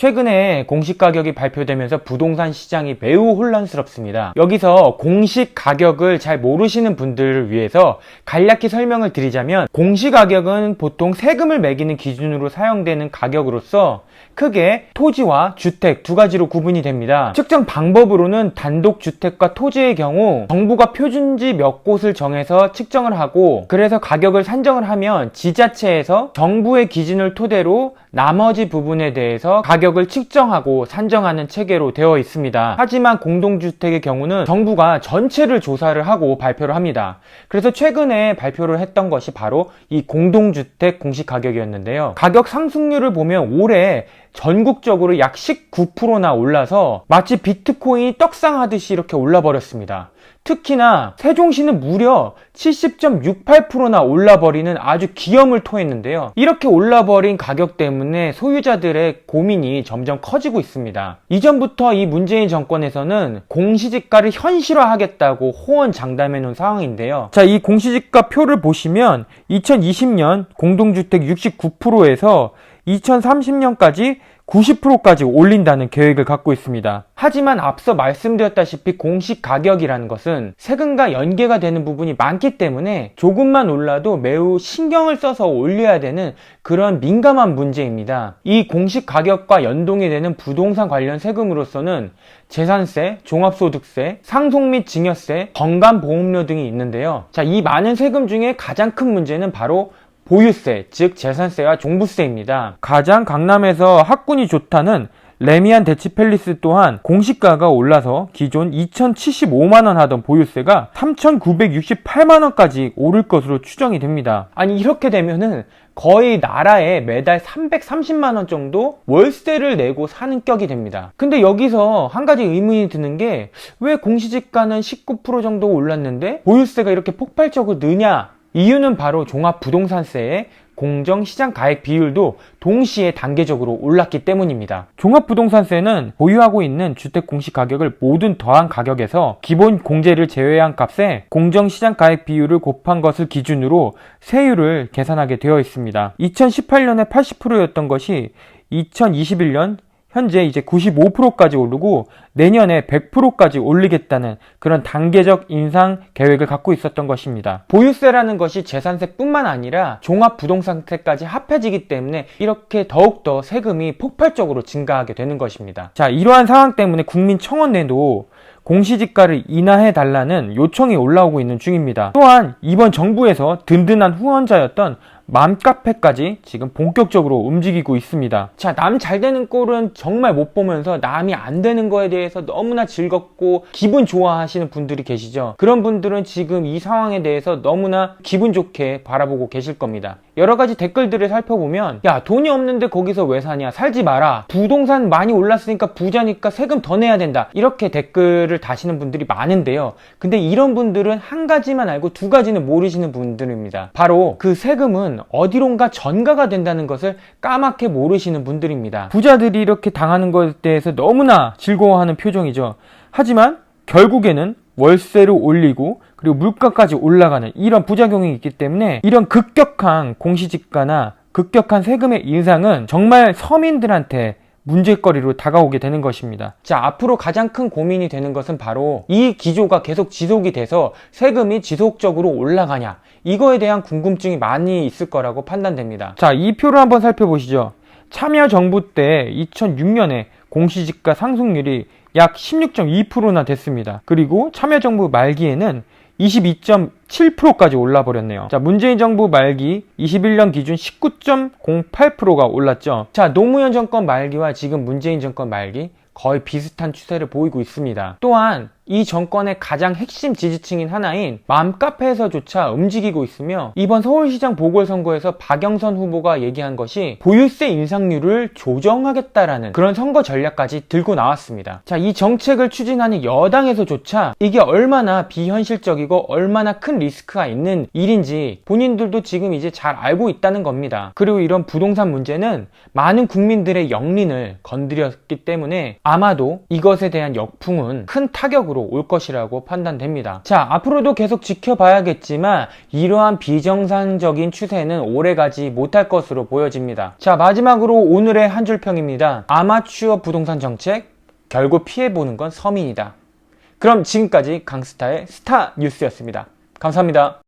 최근에 공시 가격이 발표되면서 부동산 시장이 매우 혼란스럽습니다. 여기서 공시 가격을 잘 모르시는 분들을 위해서 간략히 설명을 드리자면, 공시 가격은 보통 세금을 매기는 기준으로 사용되는 가격으로서 크게 토지와 주택 두 가지로 구분이 됩니다. 측정 방법으로는 단독주택과 토지의 경우 정부가 표준지 몇 곳을 정해서 측정을 하고, 그래서 가격을 산정을 하면 지자체에서 정부의 기준을 토대로 나머지 부분에 대해서 가격을 측정하고 산정하는 체계로 되어 있습니다. 하지만 공동주택의 경우는 정부가 전체를 조사를 하고 발표를 합니다. 그래서 최근에 발표를 했던 것이 바로 이 공동주택 공시가격이었는데요. 가격 상승률을 보면 올해 전국적으로 약 19%나 올라서 마치 비트코인이 떡상하듯이 이렇게 올라버렸습니다. 특히나 세종시는 무려 70.68%나 올라버리는 아주 기염을 토했는데요. 이렇게 올라버린 가격 때문에 소유자들의 고민이 점점 커지고 있습니다. 이전부터 이 문재인 정권에서는 공시지가를 현실화하겠다고 호언장담해 놓은 상황인데요. 자, 이 공시지가 표를 보시면 2020년 공동주택 69%에서 2030년까지 90%까지 올린다는 계획을 갖고 있습니다. 하지만 앞서 말씀드렸다시피 공시가격이라는 것은 세금과 연계가 되는 부분이 많기 때문에 조금만 올라도 매우 신경을 써서 올려야 되는 그런 민감한 문제입니다. 이 공시가격과 연동이 되는 부동산 관련 세금으로서는 재산세, 종합소득세, 상속 및 증여세, 건강보험료 등이 있는데요. 자, 이 많은 세금 중에 가장 큰 문제는 바로 보유세, 즉 재산세와 종부세입니다. 가장 강남에서 학군이 좋다는 레미안 대치팰리스 또한 공시가가 올라서 기존 2,075만원 하던 보유세가 3,968만원까지 오를 것으로 추정이 됩니다. 아니, 이렇게 되면은 거의 나라에 매달 330만원 정도 월세를 내고 사는 격이 됩니다. 근데 여기서 한 가지 의문이 드는 게, 왜 공시지가는 19% 정도 올랐는데 보유세가 이렇게 폭발적으로 느냐? 이유는 바로 종합부동산세의 공정시장가액 비율도 동시에 단계적으로 올랐기 때문입니다. 종합부동산세는 보유하고 있는 주택 공시가격을 모든 더한 가격에서 기본 공제를 제외한 값에 공정시장가액 비율을 곱한 것을 기준으로 세율을 계산하게 되어 있습니다. 2018년에 80%였던 것이 2021년 현재 이제 95%까지 오르고 내년에 100%까지 올리겠다는 그런 단계적 인상 계획을 갖고 있었던 것입니다. 보유세라는 것이 재산세뿐만 아니라 종합부동산세까지 합해지기 때문에 이렇게 더욱더 세금이 폭발적으로 증가하게 되는 것입니다. 자, 이러한 상황 때문에 국민청원에도 공시지가를 인하해 달라는 요청이 올라오고 있는 중입니다. 또한 이번 정부에서 든든한 후원자였던 맘카페까지 지금 본격적으로 움직이고 있습니다. 자, 남 잘 되는 꼴은 정말 못 보면서 남이 안 되는 거에 대해서 너무나 즐겁고 기분 좋아하시는 분들이 계시죠. 그런 분들은 지금 이 상황에 대해서 너무나 기분 좋게 바라보고 계실 겁니다. 여러 가지 댓글들을 살펴보면, 야, 돈이 없는데 거기서 왜 사냐, 살지 마라, 부동산 많이 올랐으니까 부자니까 세금 더 내야 된다, 이렇게 댓글을 다시는 분들이 많은데요. 근데 이런 분들은 한 가지만 알고 두 가지는 모르시는 분들입니다. 바로 그 세금은 어디론가 전가가 된다는 것을 까맣게 모르시는 분들입니다. 부자들이 이렇게 당하는 것에 대해서 너무나 즐거워하는 표정이죠. 하지만 결국에는 월세를 올리고 그리고 물가까지 올라가는 이런 부작용이 있기 때문에 이런 급격한 공시지가나 급격한 세금의 인상은 정말 서민들한테 문제거리로 다가오게 되는 것입니다. 자, 앞으로 가장 큰 고민이 되는 것은 바로 이 기조가 계속 지속이 돼서 세금이 지속적으로 올라가냐, 이거에 대한 궁금증이 많이 있을 거라고 판단됩니다. 자, 이 표를 한번 살펴보시죠. 참여정부 때 2006년에 공시지가 상승률이 약 16.2%나 됐습니다. 그리고 참여정부 말기에는 22.7%까지 올라버렸네요. 자, 문재인 정부 말기 21년 기준 19.08%가 올랐죠. 자, 노무현 정권 말기와 지금 문재인 정권 말기 거의 비슷한 추세를 보이고 있습니다. 또한 이 정권의 가장 핵심 지지층인 하나인 맘카페에서조차 움직이고 있으며, 이번 서울시장 보궐선거에서 박영선 후보가 얘기한 것이 보유세 인상률을 조정하겠다라는 그런 선거 전략까지 들고 나왔습니다. 자, 이 정책을 추진하는 여당에서조차 이게 얼마나 비현실적이고 얼마나 큰 리스크가 있는 일인지 본인들도 지금 이제 잘 알고 있다는 겁니다. 그리고 이런 부동산 문제는 많은 국민들의 영린을 건드렸기 때문에 아마도 이것에 대한 역풍은 큰 타격으로 앞으로 올 것이라고 판단됩니다. 자, 앞으로도 계속 지켜봐야겠지만 이러한 비정상적인 추세는 오래가지 못할 것으로 보여집니다. 자, 마지막으로 오늘의 한 줄평입니다. 아마추어 부동산 정책, 결국 피해보는 건 서민이다. 그럼 지금까지 강스타의 스타 뉴스였습니다. 감사합니다.